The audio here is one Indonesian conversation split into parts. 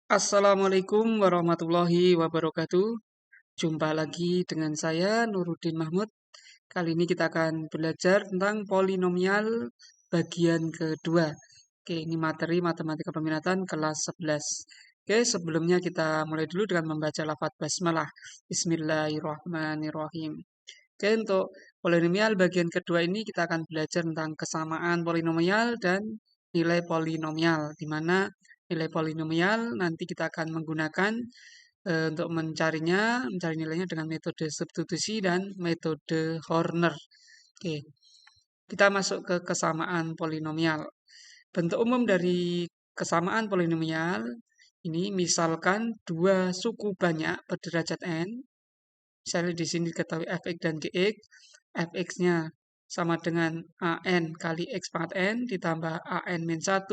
Assalamualaikum warahmatullahi wabarakatuh. Jumpa lagi dengan saya Nuruddin Mahmud. Kali ini kita akan belajar tentang polinomial bagian kedua. Oke, ini materi matematika peminatan kelas 11. Oke, sebelumnya kita mulai dulu dengan membaca lafadz basmalah. Bismillahirrahmanirrahim. Oke, untuk polinomial bagian kedua ini kita akan belajar tentang kesamaan polinomial dan nilai polinomial, di mana nilai polinomial nanti kita akan menggunakan untuk mencari nilainya dengan metode substitusi dan metode Horner. Oke, kita masuk ke kesamaan polinomial. Bentuk umum dari kesamaan polinomial ini misalkan dua suku banyak berderajat n. Misalnya di sini diketahui fx dan gx, fx-nya sama dengan an kali x pangkat n ditambah an min 1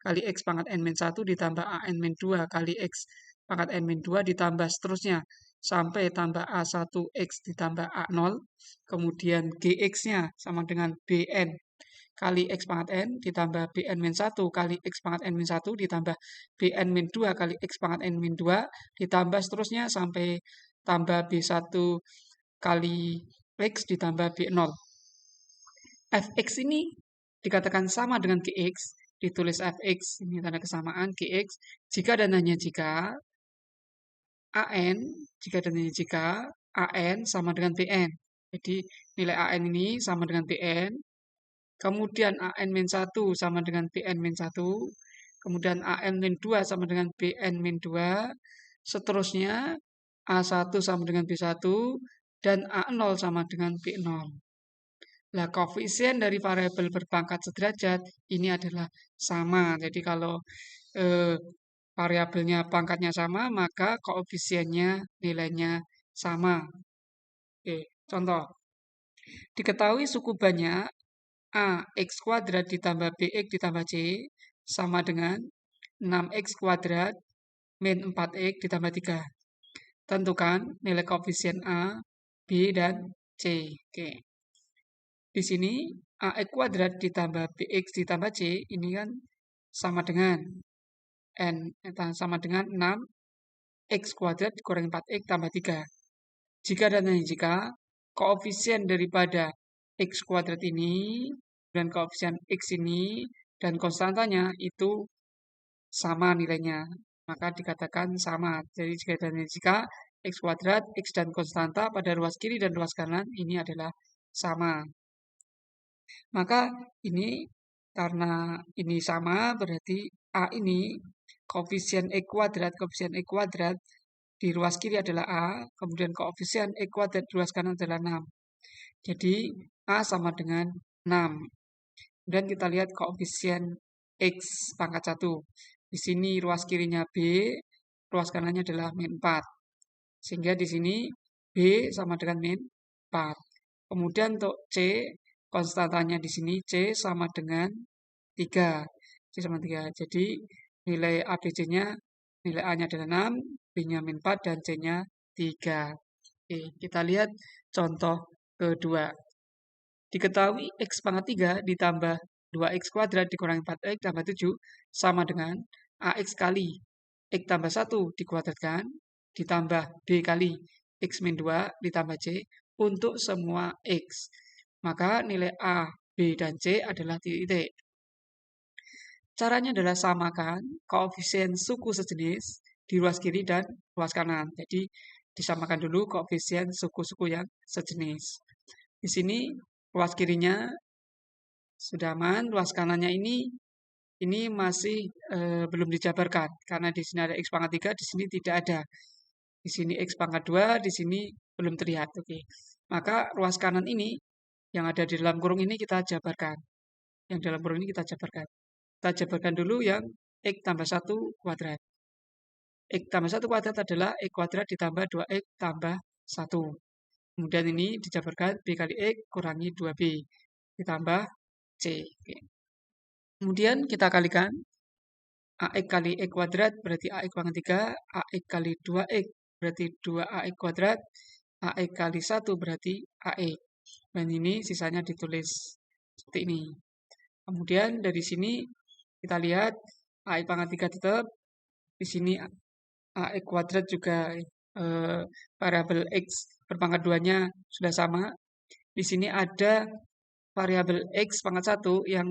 kali x pangkat n min 1 ditambah an min 2 kali x pangkat n min 2 ditambah seterusnya sampai tambah a1x ditambah a0. Kemudian gx-nya sama dengan bn kali x pangkat n ditambah bn min 1 kali x pangkat n min 1 ditambah bn min 2 kali x pangkat n min 2 ditambah seterusnya sampai tambah b1 kali x ditambah b0. Fx ini dikatakan sama dengan Gx, ditulis Fx, ini tanda kesamaan Gx, jika dan hanya jika An, An sama dengan Bn. Jadi nilai An ini sama dengan Bn, kemudian An min 1 sama dengan Bn min 1, kemudian An min 2 sama dengan Bn min 2, seterusnya A1 sama dengan B1, dan A0 sama dengan B0. Nah, koefisien dari variabel berpangkat sederajat ini adalah sama. Jadi kalau variabelnya pangkatnya sama, maka koefisiennya nilainya sama. Oke, contoh. Diketahui suku banyak a x kuadrat ditambah bx ditambah c sama dengan 6x kuadrat min 4x ditambah 3. Tentukan nilai koefisien a, b, dan c. Oke. Di sini ax kuadrat ditambah bx ditambah c ini kan sama dengan n, sama dengan 6x kuadrat dikurangi 4x tambah 3. Jika dan hanya jika koefisien daripada x kuadrat ini dan koefisien x ini dan konstantanya itu sama nilainya, maka dikatakan sama. Jadi jika dan hanya jika x kuadrat, x dan konstanta pada ruas kiri dan ruas kanan ini adalah sama. Maka ini karena ini sama berarti A ini koefisien X kuadrat di ruas kiri adalah A, kemudian koefisien X kuadrat di ruas kanan adalah 6. Jadi A sama dengan 6. Dan kita lihat koefisien X pangkat 1. Di sini ruas kirinya B, ruas kanannya adalah min 4. Sehingga di sini B sama dengan min 4. Kemudian untuk C, konstantanya di sini C sama dengan 3. C sama 3. Jadi nilai ABC-nya, nilai A-nya adalah 6, B-nya min 4, dan C-nya 3. Oke, kita lihat contoh kedua. Diketahui X pangkat 3 ditambah 2X kuadrat dikurangi 4X tambah 7 sama dengan AX kali X tambah 1 dikuadratkan ditambah B kali X min 2 ditambah C untuk semua X. Maka nilai A, B, dan C adalah titik. Caranya adalah samakan koefisien suku sejenis di ruas kiri dan ruas kanan. Jadi disamakan dulu koefisien suku-suku yang sejenis. Di sini ruas kirinya sudah aman, ruas kanannya ini masih belum dijabarkan karena di sini ada x pangkat 3, di sini tidak ada. Di sini x pangkat 2, di sini belum terlihat. Oke. Maka ruas kanan ini yang ada di dalam kurung ini kita jabarkan. Yang dalam kurung ini kita jabarkan. Kita jabarkan dulu yang x tambah 1 kuadrat. X tambah 1 kuadrat adalah x kuadrat ditambah 2x tambah 1. Kemudian ini dijabarkan B kali X kurangi 2B ditambah C. Oke. Kemudian kita kalikan AX kali X kuadrat berarti AX pangkat 3, AX kali 2X berarti 2AX kuadrat, AX kali 1 berarti AX. Dan ini sisanya ditulis seperti ini. Kemudian dari sini kita lihat AX pangkat 3 tetap, B Di sini AX kuadrat juga variabel X berpangkat 2-nya sudah sama. Di sini ada variabel X pangkat 1 yang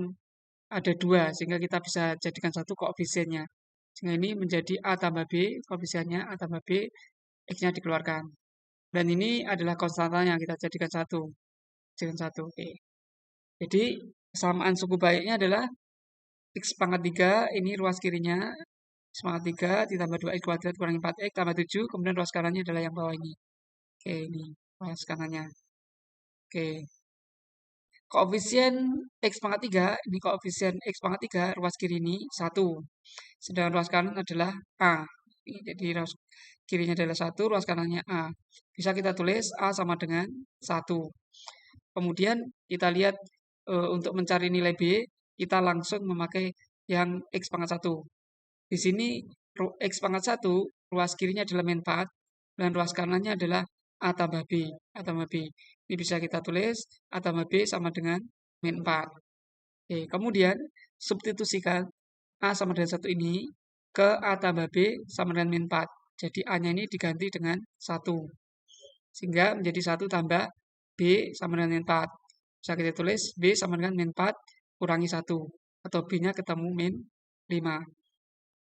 ada 2, sehingga kita bisa jadikan satu koefisiennya. Sehingga ini menjadi A tambah B, koefisiennya A tambah B, X-nya dikeluarkan. Dan ini adalah konstantanya, kita jadikan satu. Jadikan satu, oke. Jadi, kesamaan suku baiknya adalah X pangkat 3, ini ruas kirinya, X pangkat 3 ditambah 2X kuadrat kurangi 4X tambah 7, kemudian ruas kanannya adalah yang bawah ini. Oke, ini ruas kanannya. Oke. Koefisien X pangkat 3, ini koefisien X pangkat 3, ruas kiri ini 1. Sedangkan ruas kanan adalah A. Jadi ruas kirinya adalah 1, ruas kanannya A. Bisa kita tulis A sama dengan 1. Kemudian kita lihat untuk mencari nilai B, kita langsung memakai yang X pangkat 1. Di sini X pangkat 1, ruas kirinya adalah min 4, dan ruas kanannya adalah A tambah B. A tambah B. Ini bisa kita tulis A tambah B sama dengan min 4. Oke, kemudian substitusikan A sama dengan 1 ini ke A tambah B sama dengan min 4. Jadi A-nya ini diganti dengan 1. Sehingga menjadi 1 tambah B sama dengan min 4. Bisa kita tulis B sama dengan min 4 kurangi 1. Atau B-nya ketemu min 5.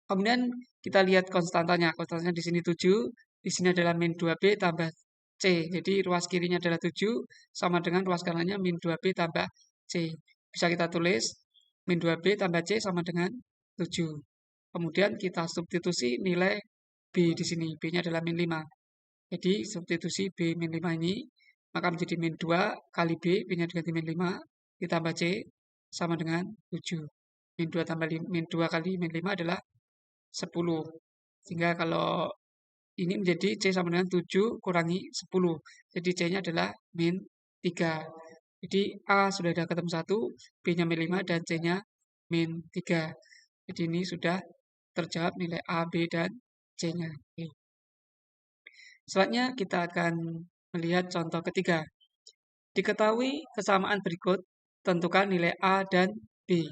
Kemudian kita lihat konstantanya. Konstantanya di sini 7. Di sini adalah min 2B tambah C. Jadi ruas kirinya adalah 7 sama dengan ruas kanannya min 2B tambah C. Bisa kita tulis min 2B tambah C sama dengan 7. Kemudian kita substitusi nilai B di sini. B-nya adalah min 5. Jadi substitusi B min 5 ini, maka menjadi min 2 kali B, B-nya diganti min 5, ditambah C sama dengan 7. Min 2 tambah min 2 kali min 5 adalah 10. Sehingga kalau ini menjadi C sama dengan 7 kurangi 10. Jadi C-nya adalah min 3. Jadi A sudah ada ketemu 1, B-nya min 5, dan C-nya min 3. Jadi ini sudah terjawab nilai A, B, dan C-nya. Oke. Selanjutnya kita akan melihat contoh ketiga. Diketahui kesamaan berikut, tentukan nilai A dan B.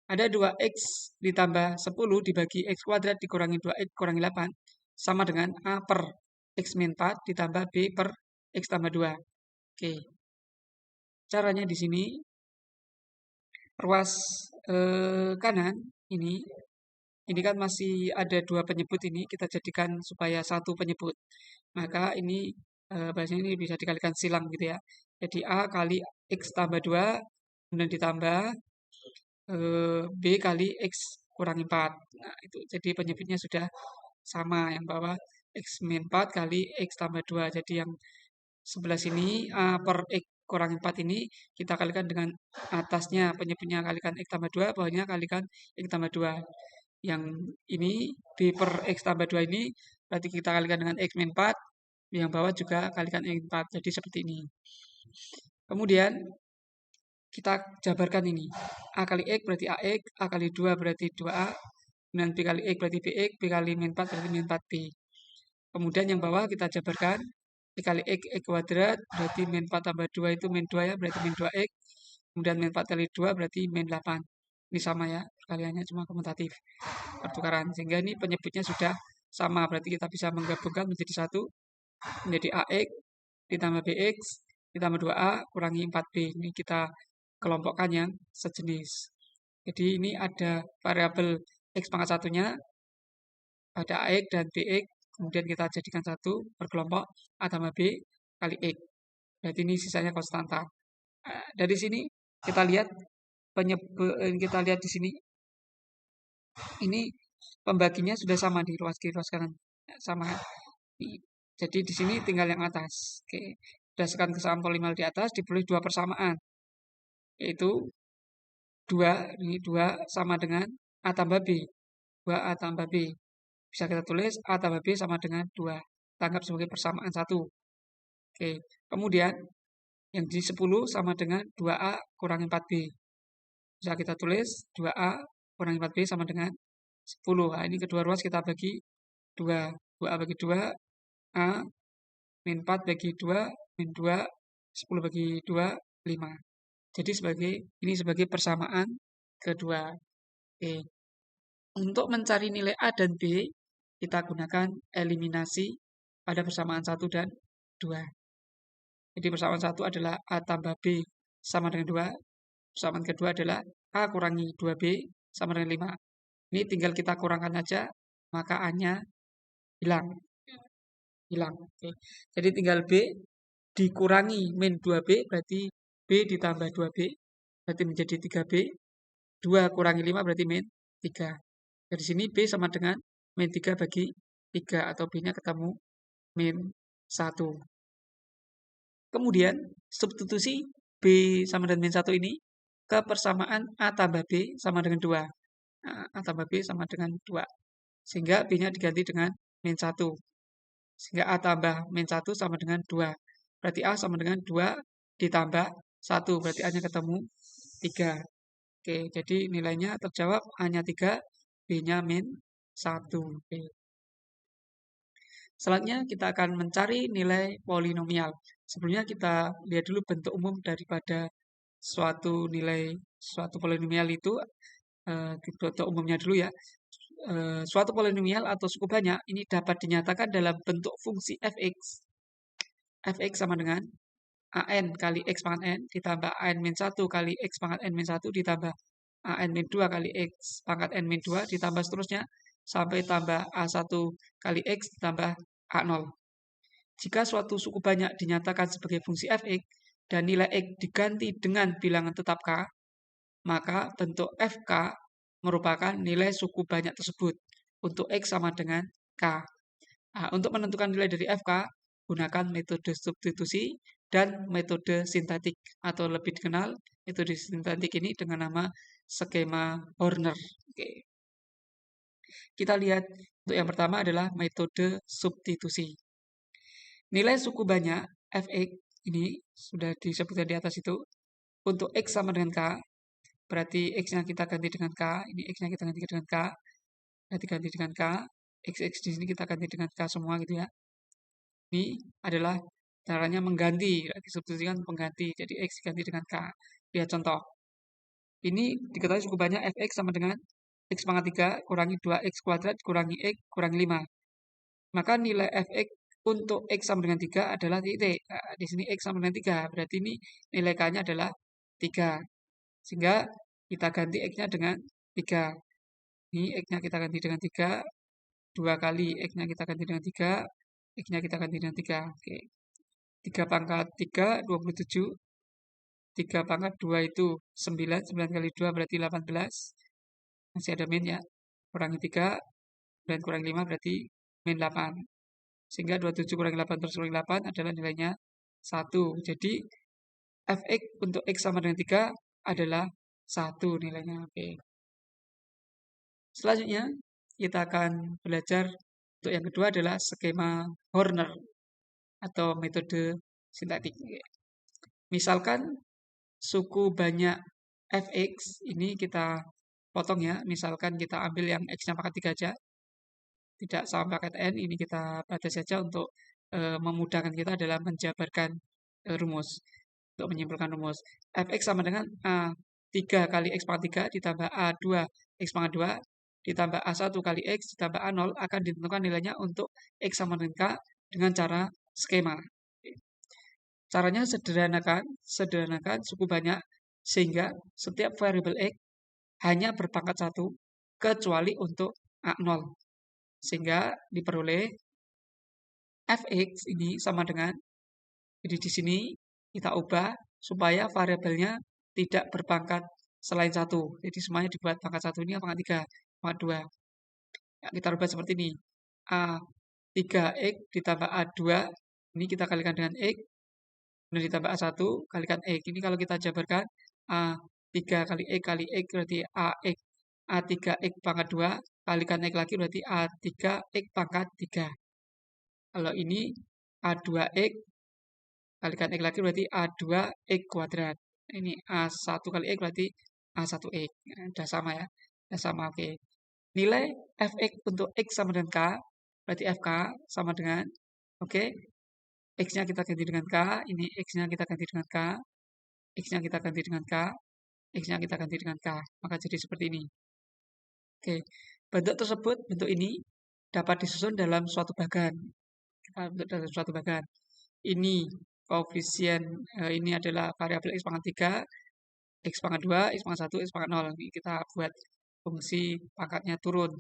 Ada 2X ditambah 10 dibagi X kuadrat dikurangi 2X kurangi 8 sama dengan A per X min 4 ditambah B per X tambah 2. Oke. Caranya di sini, ruas kanan ini kan masih ada 2 penyebut ini, kita jadikan supaya 1 penyebut. Maka ini bahasanya ini bisa dikalikan silang gitu ya. Jadi A kali X tambah 2, kemudian ditambah B kali X kurangi 4. Nah, itu jadi penyebutnya sudah sama, yang bawah X min 4 kali X tambah 2. Jadi yang sebelah sini A per X kurangi 4 ini kita kalikan dengan atasnya, penyebutnya kalikan X tambah 2, bawahnya kalikan X tambah 2. Yang ini B per X tambah 2 ini berarti kita kalikan dengan X min 4, yang bawah juga kalikan X 4. Jadi seperti ini. Kemudian kita jabarkan ini. A kali X berarti AX, A kali 2 berarti 2A, kemudian B kali X berarti BX, B kali min 4 berarti min 4B. Kemudian yang bawah kita jabarkan, B kali X, X kuadrat, berarti min 4 tambah 2 itu min 2 ya, berarti min 2X. Kemudian min 4 kali 2 berarti min 8. Ini sama ya, perkaliannya cuma komutatif. Pertukaran, sehingga ini penyebutnya sudah sama, berarti kita bisa menggabungkan menjadi 1, menjadi AX, ditambah BX, ditambah 2A, kurangi 4B. Ini kita kelompokkan yang sejenis. Jadi ini ada variabel X pangkat 1-nya, ada AX dan BX, kemudian kita jadikan 1 berkelompok A tambah B kali X. Berarti ini sisanya konstanta. Dari sini kita lihat di sini, ini pembaginya sudah sama di ruas kiri ruas kanan, sama. Jadi di sini tinggal yang atas. Oke, berdasarkan kesamaan polinomial di atas diperoleh 2 persamaan, yaitu 2 sama dengan A tambah B. 2A tambah B. Bisa kita tulis A tambah B sama dengan 2. Kita anggap sebagai persamaan 1. Oke, kemudian yang di 10 sama dengan 2A kurangi 4B. Bisa kita tulis 2A kurangi 4B sama dengan 10. Nah, ini kedua ruas kita bagi 2. 2A bagi 2, A, min 4 bagi 2, min 2, 10 bagi 2, 5. Jadi ini sebagai persamaan kedua. Oke. Untuk mencari nilai A dan B, kita gunakan eliminasi pada persamaan 1 dan 2. Jadi persamaan 1 adalah A tambah B sama dengan 2. Persamaan kedua adalah A kurangi 2B sama dengan 5. Ini tinggal kita kurangkan aja, maka A-nya hilang. Oke. Jadi tinggal B dikurangi min 2B, berarti B ditambah 2B, berarti menjadi 3B. 2 kurangi 5 berarti min 3. Dari sini B sama dengan min 3 bagi 3, atau B-nya ketemu min 1. Kemudian substitusi B sama dengan min 1 ini ke persamaan A tambah B sama dengan 2. Nah, A tambah B sama dengan 2. Sehingga B-nya diganti dengan min 1. Sehingga A tambah min 1 sama dengan 2. Berarti A sama dengan 2 ditambah 1. Berarti A-nya ketemu 3. Oke, jadi nilainya terjawab A-nya 3, B-nya min 1. Oke. Selanjutnya kita akan mencari nilai polinomial. Sebelumnya kita lihat dulu bentuk umum daripada suatu polinomial itu. Bentuk umumnya dulu ya. Suatu polinomial atau suku banyak ini dapat dinyatakan dalam bentuk fungsi fx. Fx sama dengan an kali x pangkat n ditambah an min 1 kali x pangkat n min 1 ditambah an min 2 kali x pangkat n min 2 ditambah seterusnya sampai tambah a1 kali x ditambah a0. Jika suatu suku banyak dinyatakan sebagai fungsi fx dan nilai x diganti dengan bilangan tetap k, maka bentuk fk merupakan nilai suku banyak tersebut untuk x sama dengan k. Nah, untuk menentukan nilai dari fk, gunakan metode substitusi dan metode sintetik, atau lebih dikenal metode sintetik ini dengan nama skema Horner. Oke. Kita lihat untuk yang pertama adalah metode substitusi. Nilai suku banyak fx ini sudah disebutkan di atas itu. Untuk x sama dengan k, berarti x-nya kita ganti dengan k, ini x-nya kita ganti dengan k, berarti ganti dengan k, x di sini kita ganti dengan k semua gitu ya. Ini adalah caranya mengganti, disubstitusikan pengganti, jadi x diganti dengan k. Lihat contoh. Ini diketahui suku banyak fx sama dengan x pangkat 3 kurangi 2x kuadrat kurangi x kurangi 5. Maka nilai fx untuk x sama dengan 3 adalah titik. Nah, di sini x sama dengan 3, berarti ini nilai k-nya adalah 3. Sehingga kita ganti x-nya dengan 3. Ini x-nya kita ganti dengan 3. 2 kali x-nya kita ganti dengan 3. X-nya kita ganti dengan 3. Oke. 3 pangkat 3, 27. 3 pangkat 2 itu 9. 9 kali 2 berarti 18. Masih ada min ya. Kurangi 3. Dan kurangi 5 berarti min 8. Sehingga 27 kurangi 8 terus kurangi 8 adalah nilainya 1. Jadi fx untuk x sama dengan 3 adalah 1 nilainya. Oke. Selanjutnya kita akan belajar untuk yang kedua adalah skema Horner atau metode sintetik. Misalkan suku banyak fx ini kita potong ya. Misalkan kita ambil yang x-nya pangkat 3 aja. Tidak sama pangkat n, ini kita batasi saja untuk memudahkan kita dalam menjabarkan rumus. Untuk menyimpulkan rumus. Fx sama dengan A3 kali x pangkat 3 ditambah A2 x pangkat 2 ditambah A1 kali x ditambah A0 akan ditentukan nilainya untuk x sama dengan k dengan cara skema. Caranya sederhanakan suku banyak sehingga setiap variabel x hanya berpangkat 1 kecuali untuk A0. Sehingga diperoleh fx ini sama dengan, jadi di sini kita ubah supaya variabelnya tidak berpangkat selain 1. Jadi semuanya dibuat pangkat 1 ini pangkat 3, pangkat 2. Ya, kita ubah seperti ini. A3x ditambah A2, ini kita kalikan dengan x, kemudian ditambah A1 kalikan x. Ini kalau kita jabarkan A3 kali x berarti AX. A3x pangkat 2 kalikan x lagi berarti A3x pangkat 3. Kalau ini A2x kalikan x lagi berarti A2x kuadrat. Ini A1 kali x berarti A1x. Sudah sama ya. Sudah sama, oke. Nilai fx untuk x sama dengan k, berarti fk sama dengan, oke, x-nya kita ganti dengan k, ini x-nya kita ganti dengan k, x-nya kita ganti dengan k, x-nya kita ganti dengan k. Maka jadi seperti ini. Oke, bentuk tersebut, bentuk ini dapat disusun dalam suatu bagan. Dalam suatu bagan. Ini koefisien, ini adalah variabel X pangkat 3, X pangkat 2, X pangkat 1, X pangkat 0. Ini kita buat fungsi pangkatnya turun.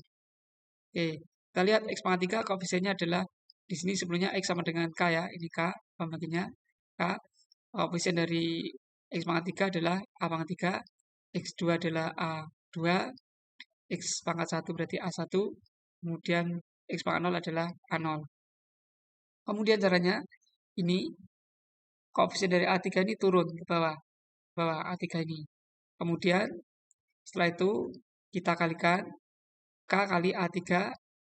Oke, kita lihat X pangkat 3 koefisiennya adalah di sini sebelumnya X sama dengan K ya. Ini K, pembagiannya K. Koefisien dari X pangkat 3 adalah A pangkat 3, X2 adalah A2, X pangkat 1 berarti A1, kemudian X pangkat 0 adalah A0. Kemudian caranya, ini koefisien dari A3 ini turun ke bawah A3 ini. Kemudian setelah itu kita kalikan K kali A3,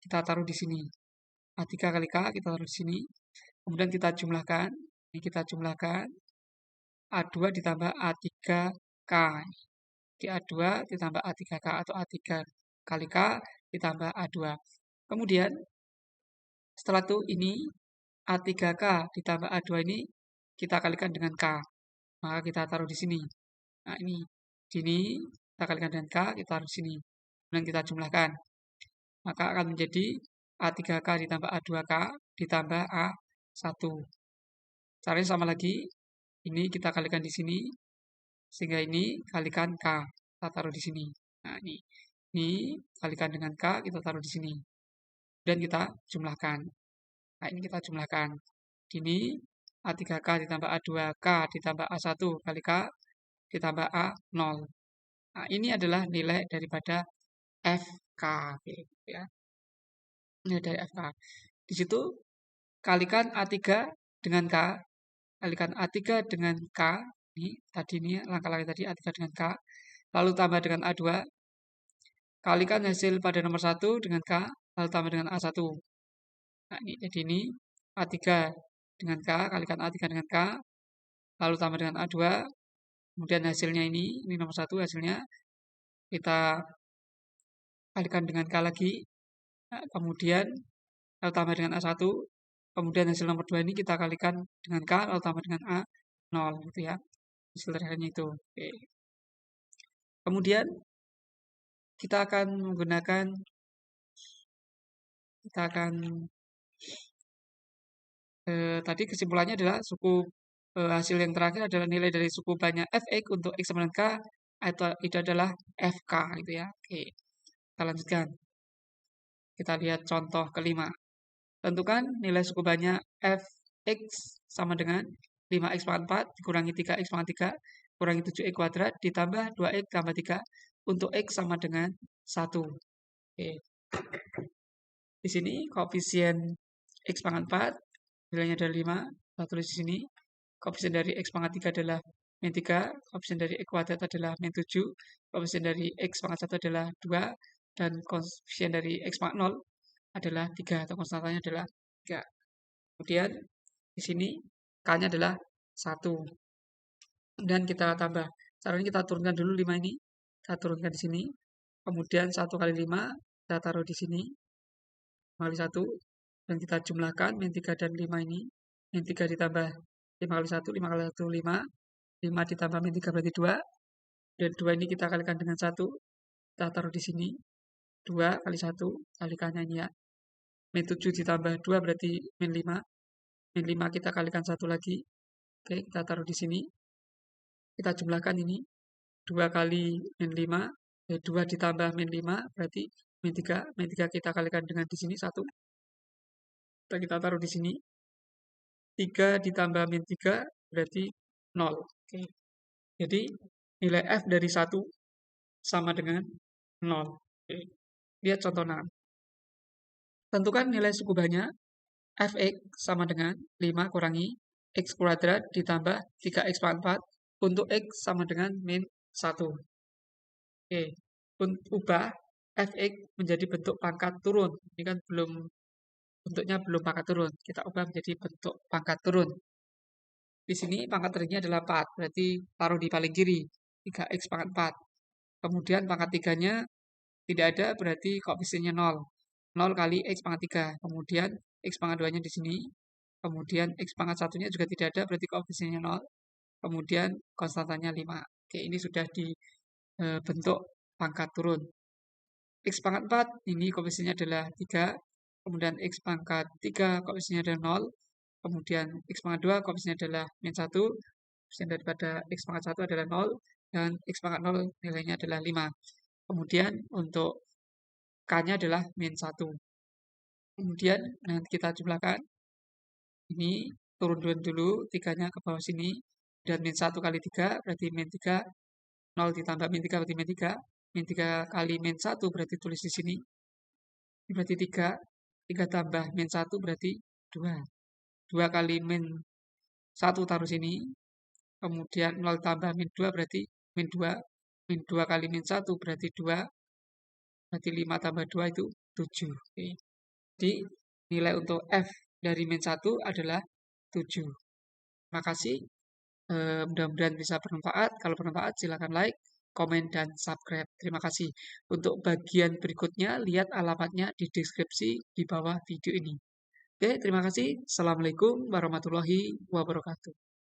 kita taruh di sini. A3 kali K kita taruh di sini. Kemudian kita jumlahkan, ini kita jumlahkan A2 ditambah A3K. Di A2 ditambah A3K atau A3 kali K ditambah A2. Kemudian setelah itu ini A3K ditambah A2 ini kita kalikan dengan K. Maka kita taruh di sini. Nah, ini kita kalikan dengan K, kita taruh di sini. Kemudian kita jumlahkan. Maka akan menjadi A3K ditambah A2K ditambah A1. Caranya sama lagi. Ini kita kalikan di sini. Sehingga ini kalikan K. Kita taruh di sini. Nah, ini kalikan dengan K, kita taruh di sini. Dan kita jumlahkan. Nah, ini kita jumlahkan. Ini A3K ditambah A2K ditambah A1 kali K ditambah A0. Nah, ini adalah nilai daripada FK. Ya. Nilai dari FK. Di situ kalikan A3 dengan K. Kalikan A3 dengan K. Ini langkah-langkah tadi A3 dengan K. Lalu tambah dengan A2. Kalikan hasil pada nomor 1 dengan K. Lalu tambah dengan A1. Nah, jadi ini A3 dengan K, kalikan A3 dengan K, lalu tambah dengan A2, kemudian hasilnya ini nomor 1 hasilnya, kita kalikan dengan K lagi, nah, kemudian lalu tambah dengan A1, kemudian hasil nomor 2 ini kita kalikan dengan K, lalu tambah dengan A0, gitu ya, hasil terakhirnya itu. Oke. Kemudian kita akan menggunakan, tadi kesimpulannya adalah hasil yang terakhir adalah nilai dari suku banyak fx untuk x sama dengan k, atau itu adalah fk gitu ya. Oke, kita lanjutkan. Kita lihat contoh kelima. Tentukan nilai suku banyak fx sama dengan 5x pangkat 4 dikurangi 3x pangkat 3 kurangi 7x kuadrat ditambah 2x tambah 3 untuk x sama dengan 1. Oke. Di sini koefisien x pangkat 4 nilainya adalah 5. Kita tulis di sini. Koefisien dari X pangkat 3 adalah min 3. Koefisien dari X kuadrat adalah min 7. Koefisien dari X pangkat 1 adalah 2. Dan koefisien dari X pangkat 0 adalah 3. Atau konstantanya adalah 3. Kemudian di sini K-nya adalah 1. Dan kita tambah. Caranya kita turunkan dulu 5 ini. Kita turunkan di sini. Kemudian 1 kali 5 kita taruh di sini. 5 kali 1. Dan kita jumlahkan min 3 dan 5 ini. Min 3 ditambah 5 kali 1, 5 kali 1, 5. 5 ditambah min 3 berarti 2. Dan 2 ini kita kalikan dengan 1. Kita taruh di sini. 2 kali 1, kalikannya ini ya. Min 7 ditambah 2 berarti min 5. Min 5 kita kalikan 1 lagi. Oke, kita taruh di sini. Kita jumlahkan ini. 2 kali min 5. 2 ditambah min 5 berarti min 3. Min 3 kita kalikan dengan di sini 1. Kita taruh di sini. 3 ditambah min 3 berarti 0. Oke. Jadi nilai F dari 1 sama dengan 0. Oke. Lihat contoh 6. Tentukan nilai suku banyak Fx sama dengan 5 kurangi X kuadrat ditambah 3X pangkat 4 untuk X sama dengan min 1. Oke. Ubah Fx menjadi bentuk pangkat turun. Ini kan bentuknya belum pangkat turun. Kita ubah menjadi bentuk pangkat turun. Di sini pangkat tadinya adalah 4, berarti taruh di paling kiri, 3x pangkat 4. Kemudian pangkat 3-nya tidak ada, berarti koefisiennya 0. 0 kali x pangkat 3. Kemudian x pangkat 2-nya di sini. Kemudian x pangkat 1-nya juga tidak ada, berarti koefisiennya 0. Kemudian konstantanya 5. Oke, ini sudah dibentuk pangkat turun. X pangkat 4, ini koefisiennya adalah 3. Kemudian X pangkat 3, koefisiennya adalah 0. Kemudian X pangkat 2, koefisiennya adalah min 1. Koefisien daripada X pangkat 1 adalah 0. Dan X pangkat 0 nilainya adalah 5. Kemudian untuk K-nya adalah min 1. Kemudian nanti kita jumlahkan. Ini turun dulu 3-nya ke bawah sini. Dan min 1 kali 3 berarti min 3. 0 ditambah min 3 berarti min 3. Min 3 kali min 1 berarti tulis di sini. Ini berarti 3. 3 tambah min 1 berarti 2. 2 kali min 1 taruh sini. Kemudian 0 tambah min 2 berarti min 2. Min 2 kali min 1 berarti 2. Berarti 5 tambah 2 itu 7. Oke. Jadi nilai untuk F dari min 1 adalah 7. Terima kasih. Mudah-mudahan bisa bermanfaat. Kalau bermanfaat silakan like, komen, dan subscribe. Terima kasih. Untuk bagian berikutnya, lihat alamatnya di deskripsi di bawah video ini. Oke, terima kasih. Assalamualaikum warahmatullahi wabarakatuh.